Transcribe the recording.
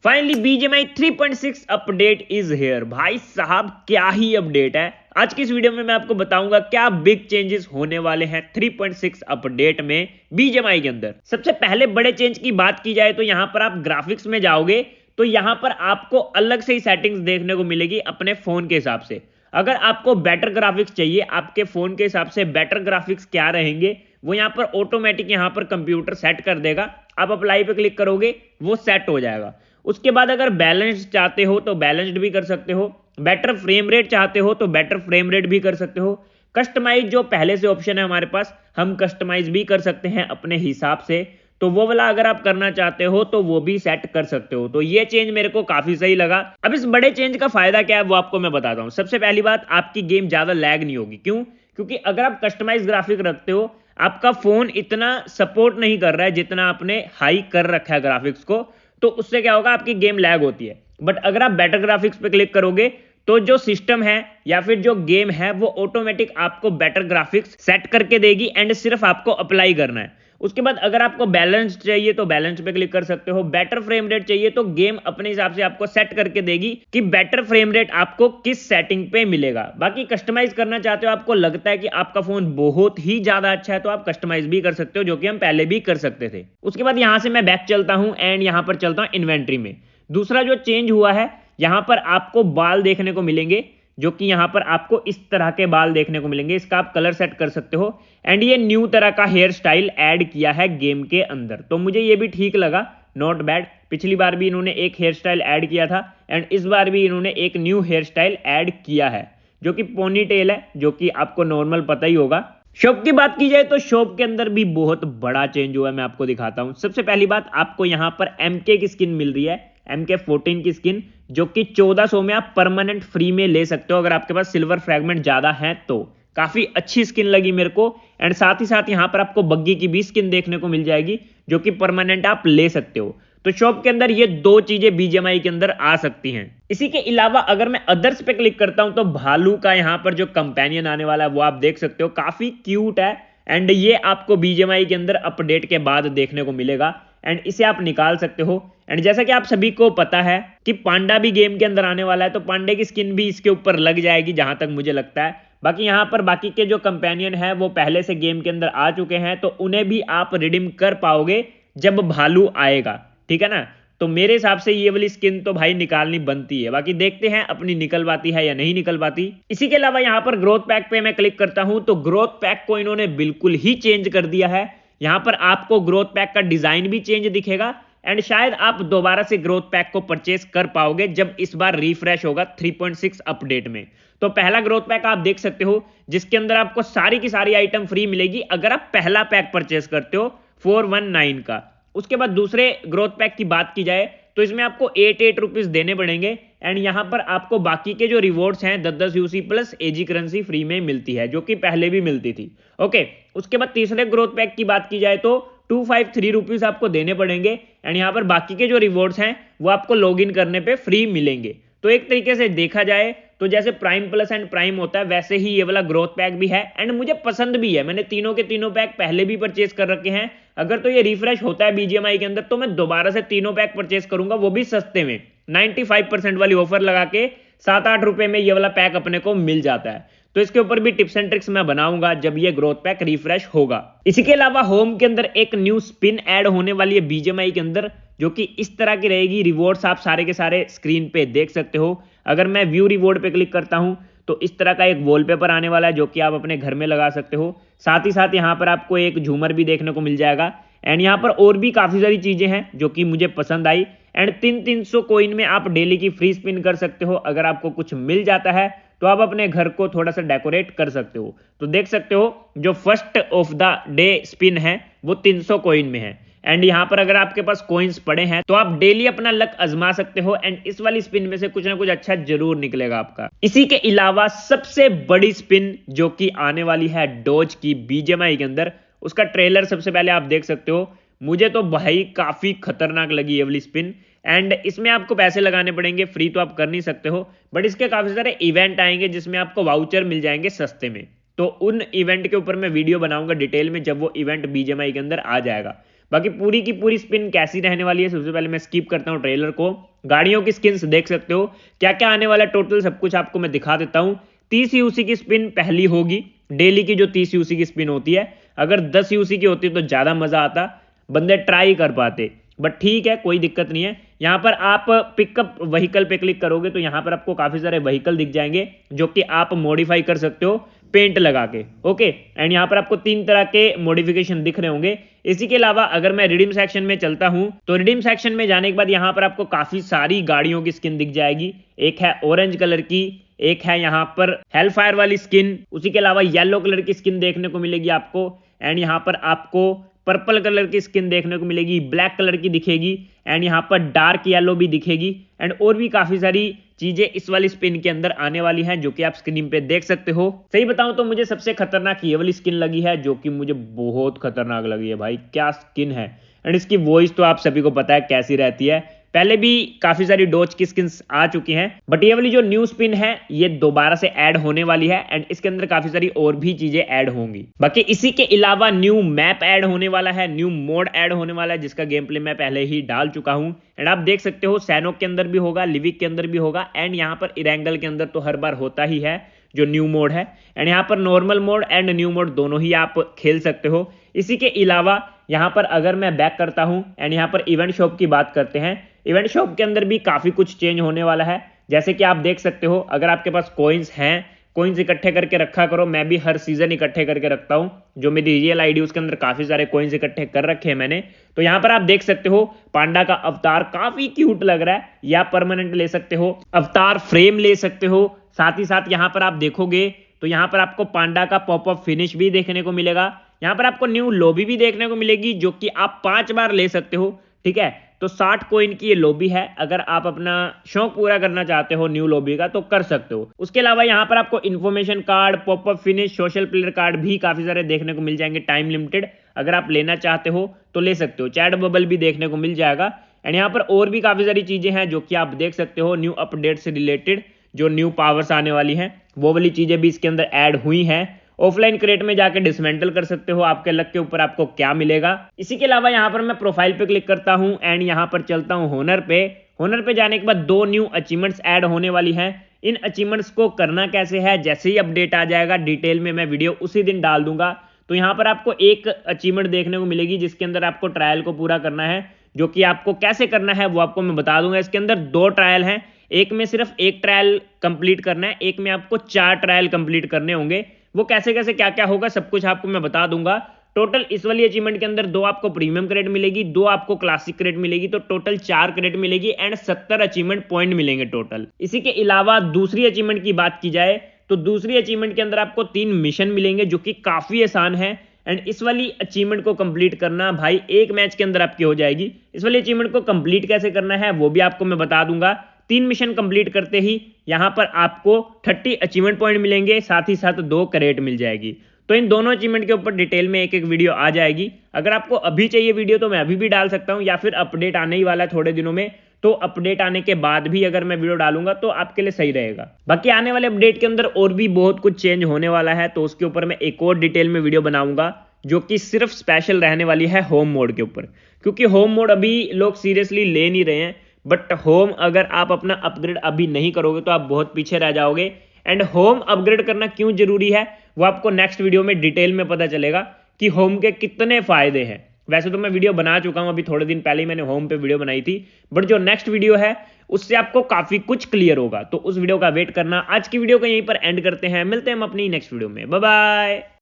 Finally BGMI 3.6 update is here. भाई साहब क्या ही अपडेट है। आज की इस वीडियो में मैं आपको बताऊंगा क्या बिग चेंजेस होने वाले हैं 3.6 अपडेट में बीजीएमआई के अंदर। सबसे पहले बड़े चेंज की बात की जाए तो यहां पर आप ग्राफिक्स में जाओगे तो यहां पर आपको अलग से ही सेटिंग्स देखने को मिलेगी अपने फोन के हिसाब से। अगर आपको बेटर ग्राफिक्स चाहिए, आपके फोन के हिसाब से बेटर ग्राफिक्स क्या रहेंगे वो यहाँ पर ऑटोमेटिक यहाँ पर कंप्यूटर सेट कर देगा। आप अप्लाई पे क्लिक करोगे वो सेट हो जाएगा। उसके बाद अगर बैलेंस चाहते हो तो बैलेंस्ड भी कर सकते हो, बेटर फ्रेम रेट चाहते हो तो बेटर फ्रेम रेट भी कर सकते हो। कस्टमाइज जो पहले से ऑप्शन है हमारे पास, हम कस्टमाइज भी कर सकते हैं अपने हिसाब से, तो वो वाला अगर आप करना चाहते हो तो वो भी सेट कर सकते हो। तो ये चेंज मेरे को काफी सही लगा। अब इस बड़े चेंज का फायदा क्या है वो आपको मैं बताता हूं। सबसे पहली बात, आपकी गेम ज्यादा लैग नहीं होगी। क्यों? क्योंकि अगर आप कस्टमाइज ग्राफिक रखते हो, आपका फोन इतना सपोर्ट नहीं कर रहा है जितना आपने हाई कर रखा है ग्राफिक्स को, तो उससे क्या होगा, आपकी गेम लैग होती है। बट अगर आप बेटर ग्राफिक्स पे क्लिक करोगे तो जो सिस्टम है या फिर जो गेम है वो ऑटोमेटिक आपको बेटर ग्राफिक्स सेट करके देगी एंड सिर्फ आपको अप्लाई करना है। उसके बाद अगर आपको बैलेंस चाहिए तो बैलेंस पे क्लिक कर सकते हो, बेटर फ्रेम रेट चाहिए तो गेम अपने हिसाब से आपको सेट करके देगी कि बेटर फ्रेम रेट आपको किस सेटिंग पे मिलेगा। बाकी कस्टमाइज करना चाहते हो, आपको लगता है कि आपका फोन बहुत ही ज्यादा अच्छा है तो आप कस्टमाइज भी कर सकते हो, जो कि हम पहले भी कर सकते थे। उसके बाद यहां से मैं बैक चलता हूं एंड यहां पर चलता हूं इन्वेंट्री में। दूसरा जो चेंज हुआ है, यहां पर आपको बाल देखने को मिलेंगे, जो कि यहां पर आपको इस तरह के बाल देखने को मिलेंगे। इसका आप कलर सेट कर सकते हो एंड ये न्यू तरह का हेयर स्टाइल ऐड किया है गेम के अंदर, तो मुझे ये भी ठीक लगा, नॉट बैड। पिछली बार भी इन्होंने एक हेयर स्टाइल ऐड किया था एंड इस बार भी इन्होंने एक न्यू हेयर स्टाइल ऐड किया है जो कि पोनी टेल है, जो कि आपको नॉर्मल पता ही होगा। शॉप की बात की जाए तो शॉप के अंदर भी बहुत बड़ा चेंज हुआ है, मैं आपको दिखाता हूं। सबसे पहली बात, आपको यहां पर MK की स्किन मिल रही है, MK14 की स्किन, जो कि 1400 में आप परमानेंट फ्री में ले सकते हो अगर आपके पास सिल्वर फ्रैगमेंट ज्यादा है तो। काफी अच्छी स्किन लगी मेरे को एंड साथ ही साथ यहां पर आपको बग्गी की भी स्किन देखने को मिल जाएगी जो कि परमानेंट आप ले सकते हो। तो शॉप के अंदर ये दो चीजें बीजीएमआई के अंदर आ सकती हैं। इसी के अलावा अगर मैं अदर्स पे क्लिक करता हूं तो भालू का यहां पर जो कंपेनियन आने वाला है वो आप देख सकते हो, काफी क्यूट है एंड ये आपको बीजीएमआई के अंदर अपडेट के बाद देखने को मिलेगा एंड इसे आप निकाल सकते हो। एंड जैसा कि आप सभी को पता है कि पांडा भी गेम के अंदर आने वाला है, तो पांडे की स्किन भी इसके ऊपर लग जाएगी जहां तक मुझे लगता है। बाकी यहां पर बाकी के जो कंपेनियन है वो पहले से गेम के अंदर आ चुके हैं, तो उन्हें भी आप रिडीम कर पाओगे जब भालू आएगा, ठीक है ना। तो मेरे हिसाब से ये वाली स्किन तो भाई निकालनी बनती है। बाकी देखते हैं अपनी निकल पाती है या नहीं निकल पाती। इसी के अलावा यहां पर ग्रोथ पैक पे मैं क्लिक करता हूं तो ग्रोथ पैक को इन्होंने बिल्कुल ही चेंज कर दिया है। यहां पर आपको ग्रोथ पैक का डिजाइन भी चेंज दिखेगा एंड शायद आप दोबारा से ग्रोथ पैक को परचेस कर पाओगे जब इस बार रिफ्रेश होगा 3.6 अपडेट में। तो पहला ग्रोथ पैक आप देख सकते हो जिसके अंदर आपको सारी की सारी आइटम फ्री मिलेगी अगर आप पहला पैक परचेस करते हो 419 का। उसके बाद दूसरे ग्रोथ पैक की बात की जाए तो इसमें आपको 8 रुपीज देने पड़ेंगे एंड यहां पर आपको बाकी के जो रिवॉर्ड्स हैं 10 यूसी प्लस एजी करेंसी फ्री में मिलती है, जो कि पहले भी मिलती थी। ओके, उसके बाद तीसरे ग्रोथ पैक की बात की जाए तो 253 रुपीज आपको देने पड़ेंगे एंड यहां पर बाकी के जो रिवॉर्ड्स हैं वो आपको लॉग इन करने पे फ्री मिलेंगे। तो एक तरीके से देखा जाए तो जैसे प्राइम प्लस एंड प्राइम होता है वैसे ही ये वाला ग्रोथ पैक भी है एंड मुझे पसंद भी है। मैंने तीनों के तीनों पैक पहले भी परचेस कर रखे हैं। अगर तो ये रिफ्रेश होता है बीजीएमआई के अंदर तो मैं दोबारा से तीनों पैक परचेस करूंगा, वो भी सस्ते में। 95% वाली ऑफर लगा के 7-8 रुपए में ये वाला पैक अपने को मिल जाता है। तो इसके ऊपर भी टिप्स एंड ट्रिक्स मैं बनाऊंगा जब ये ग्रोथ पैक रिफ्रेश होगा। इसी के अलावा होम के अंदर एक न्यू स्पिन ऐड होने वाली है बीजीएमआई के अंदर, जो कि इस तरह की रहेगी। रिवॉर्ड्स आप सारे के सारे स्क्रीन पे देख सकते हो। अगर मैं व्यू रिवॉर्ड पे क्लिक करता हूं तो इस तरह का एक वॉलपेपर आने वाला है जो कि आप अपने घर में लगा सकते हो। साथ ही साथ यहां पर आपको एक झूमर भी देखने को मिल जाएगा एंड यहां पर और भी काफी सारी चीजें हैं जो कि मुझे पसंद आई एंड 300 कॉइन में आप डेली की फ्री स्पिन कर सकते हो। अगर आपको कुछ मिल जाता है तो आप अपने घर को थोड़ा सा डेकोरेट कर सकते हो। तो देख सकते हो जो first of the day spin है वो 300 कॉइन में है एंड यहां पर अगर आपके पास कॉइन्स पड़े हैं तो आप डेली अपना लक आजमा सकते हो एंड इस वाली स्पिन में से कुछ ना कुछ अच्छा जरूर निकलेगा आपका। इसी के अलावा सबसे बड़ी स्पिन जो कि आने वाली है डोज की बीजीएमआई के अंदर, उसका ट्रेलर सबसे पहले आप देख सकते हो। मुझे तो भाई काफी खतरनाक लगी ये वाली स्पिन एंड इसमें आपको पैसे लगाने पड़ेंगे, फ्री तो आप कर नहीं सकते हो, बट इसके काफी सारे इवेंट आएंगे जिसमें आपको वाउचर मिल जाएंगे सस्ते में। तो उन इवेंट के ऊपर मैं वीडियो बनाऊंगा डिटेल में जब वो इवेंट बीजीएमआई के अंदर आ जाएगा। बाकी पूरी की पूरी स्पिन कैसी रहने वाली है, सबसे पहले मैं स्किप करता हूं ट्रेलर को। गाड़ियों की स्किन्स देख सकते हो, क्या क्या आने वाला टोटल सब कुछ आपको मैं दिखा देता हूं। 30 यूसी की स्पिन पहली होगी, डेली की जो 30 यूसी की स्पिन होती है। अगर 10 यूसी की होती तो ज्यादा मजा आता, बंदे ट्राई कर पाते, बट ठीक है, कोई दिक्कत नहीं है। यहाँ पर आप पिकअप व्हीकल पे क्लिक करोगे तो यहाँ पर आपको काफी सारे व्हीकल दिख जाएंगे जो कि आप मॉडिफाई कर सकते हो पेंट लगा के। ओके, एंड यहाँ पर आपको 3 तरह के मॉडिफिकेशन दिख रहे होंगे। इसी के अलावा अगर मैं रिडीम सेक्शन में चलता हूं तो रिडीम सेक्शन में जाने के बाद यहाँ पर आपको काफी सारी गाड़ियों की स्किन दिख जाएगी। एक है ऑरेंज कलर की, एक है यहाँ पर हेलफायर वाली स्किन, उसी के अलावा येलो कलर की स्किन देखने को मिलेगी आपको, एंड यहाँ पर आपको पर्पल कलर की स्किन देखने को मिलेगी, ब्लैक कलर की दिखेगी, एंड यहाँ पर डार्क येलो भी दिखेगी, एंड और भी काफी सारी चीजें इस वाली स्पिन के अंदर आने वाली हैं जो कि आप स्क्रीन पे देख सकते हो। सही बताऊं तो मुझे सबसे खतरनाक ये वाली स्किन लगी है, जो कि मुझे बहुत खतरनाक लगी है भाई, क्या स्किन है। एंड इसकी वॉइस तो आप सभी को पता है कैसी रहती है, पहले भी काफी सारी डोज की स्किन्स आ चुकी हैं, बट ये वाली जो न्यू स्पिन है ये दोबारा से ऐड होने वाली है, एंड इसके अंदर काफी सारी और भी चीजें ऐड होंगी। बाकी इसी के अलावा न्यू मैप ऐड होने वाला है, न्यू मोड ऐड होने वाला है, जिसका गेम प्ले मैं पहले ही डाल चुका हूं। एंड आप देख सकते हो सैनोक के अंदर भी होगा, लिविक के अंदर भी होगा, एंड यहाँ पर इरेंगल के अंदर तो हर बार होता ही है जो न्यू मोड है। एंड यहाँ पर normal mode and new mode दोनों ही आप खेल सकते हो। इसी के अलावा यहाँ पर अगर मैं बैक करता हूं एंड यहाँ पर इवेंट शॉप की बात करते हैं, इवेंट शॉप के अंदर भी काफी कुछ चेंज होने वाला है। जैसे कि आप देख सकते हो, अगर आपके पास कॉइन्स हैं, कॉइन्स इकट्ठे करके रखा करो। मैं भी हर सीजन इकट्ठे करके रखता हूं, जो मेरी रियल आईडी उसके अंदर काफी सारे कॉइन्स इकट्ठे कर रखे हैं मैंने। तो यहां पर आप देख सकते हो पांडा का अवतार काफी क्यूट लग रहा है, या परमानेंट ले सकते हो, अवतार फ्रेम ले सकते हो। साथ ही साथ यहां पर आप देखोगे तो यहां पर आपको पांडा का पॉपअप फिनिश भी देखने को मिलेगा। यहां पर आपको न्यू लॉबी भी देखने को मिलेगी, जो कि आप 5 बार ले सकते हो। ठीक है, तो 60 कॉइन की ये लॉबी है, अगर आप अपना शौक पूरा करना चाहते हो न्यू लॉबी का तो कर सकते हो। उसके अलावा यहाँ पर आपको information card, popup finish, social player card भी काफी सारे देखने को मिल जाएंगे, टाइम लिमिटेड। अगर आप लेना चाहते हो तो ले सकते हो, चैट बबल भी देखने को मिल जाएगा। एंड यहाँ पर और भी काफी सारी चीजें हैं जो कि आप देख सकते हो, न्यू अपडेट से रिलेटेड जो न्यू पावर्स आने वाली हैं वो वाली चीजें भी इसके अंदर ऐड हुई हैं। ऑफलाइन क्रेट में जाके डिसमेंटल कर सकते हो, आपके लक के ऊपर आपको क्या मिलेगा। इसी के अलावा यहाँ पर मैं प्रोफाइल पे क्लिक करता हूँ एंड यहाँ पर चलता हूँ होनर पे। होनर पे जाने के बाद 2 न्यू अचीवमेंट्स ऐड होने वाली हैं। इन अचीवमेंट्स को करना कैसे है, जैसे ही अपडेट आ जाएगा डिटेल में मैं वीडियो उसी दिन डाल दूंगा। तो यहाँ पर आपको एक अचीवमेंट देखने को मिलेगी जिसके अंदर आपको ट्रायल को पूरा करना है, जो कि आपको कैसे करना है वो आपको मैं बता दूंगा। इसके अंदर 2 ट्रायल हैं, एक में सिर्फ 1 ट्रायल कंप्लीट करना है, एक में आपको 4 ट्रायल कंप्लीट करने होंगे। वो कैसे कैसे क्या क्या होगा सब कुछ आपको मैं बता दूंगा। टोटल इस वाली अचीवमेंट के अंदर 2 आपको प्रीमियम क्रेडिट मिलेगी, 2 आपको क्लासिक क्रेडिट मिलेगी, तो टोटल 4 क्रेडिट मिलेगी एंड 70 अचीवमेंट पॉइंट मिलेंगे टोटल। इसी के अलावा दूसरी अचीवमेंट की बात की जाए तो दूसरी अचीवमेंट के अंदर आपको 3 मिशन मिलेंगे जो कि काफी आसान है। एंड इस वाली अचीवमेंट को कंप्लीट करना भाई एक मैच के अंदर आपकी हो जाएगी। इस वाली अचीवमेंट को कंप्लीट कैसे करना है वो भी आपको मैं बता दूंगा। 3 मिशन कंप्लीट करते ही यहां पर आपको 30 अचीवमेंट पॉइंट मिलेंगे, साथ ही साथ 2 क्रेडिट मिल जाएगी। तो इन दोनों अचीवमेंट के ऊपर डिटेल में एक एक वीडियो आ जाएगी। अगर आपको अभी चाहिए वीडियो तो मैं अभी भी डाल सकता हूं, या फिर अपडेट आने ही वाला है थोड़े दिनों में, तो अपडेट आने के बाद भी अगर मैं वीडियो डालूंगा तो आपके लिए सही रहेगा। बाकी आने वाले अपडेट के अंदर और भी बहुत कुछ चेंज होने वाला है, तो उसके ऊपर मैं एक और डिटेल में वीडियो बनाऊंगा जो कि सिर्फ स्पेशल रहने वाली है होम मोड के ऊपर, क्योंकि होम मोड अभी लोग सीरियसली ले नहीं रहे हैं। बट होम अगर आप अपना अपग्रेड अभी नहीं करोगे तो आप बहुत पीछे रह जाओगे। एंड होम अपग्रेड करना क्यों जरूरी है वो आपको नेक्स्ट वीडियो में डिटेल में पता चलेगा कि होम के कितने फायदे हैं। वैसे तो मैं वीडियो बना चुका हूं, अभी थोड़े दिन पहले ही मैंने होम पे वीडियो बनाई थी, बट जो नेक्स्ट वीडियो है उससे आपको काफी कुछ क्लियर होगा, तो उस वीडियो का वेट करना। आज की वीडियो को यहीं पर एंड करते हैं, मिलते हैं हम अपनी नेक्स्ट वीडियो में, बाय बाय।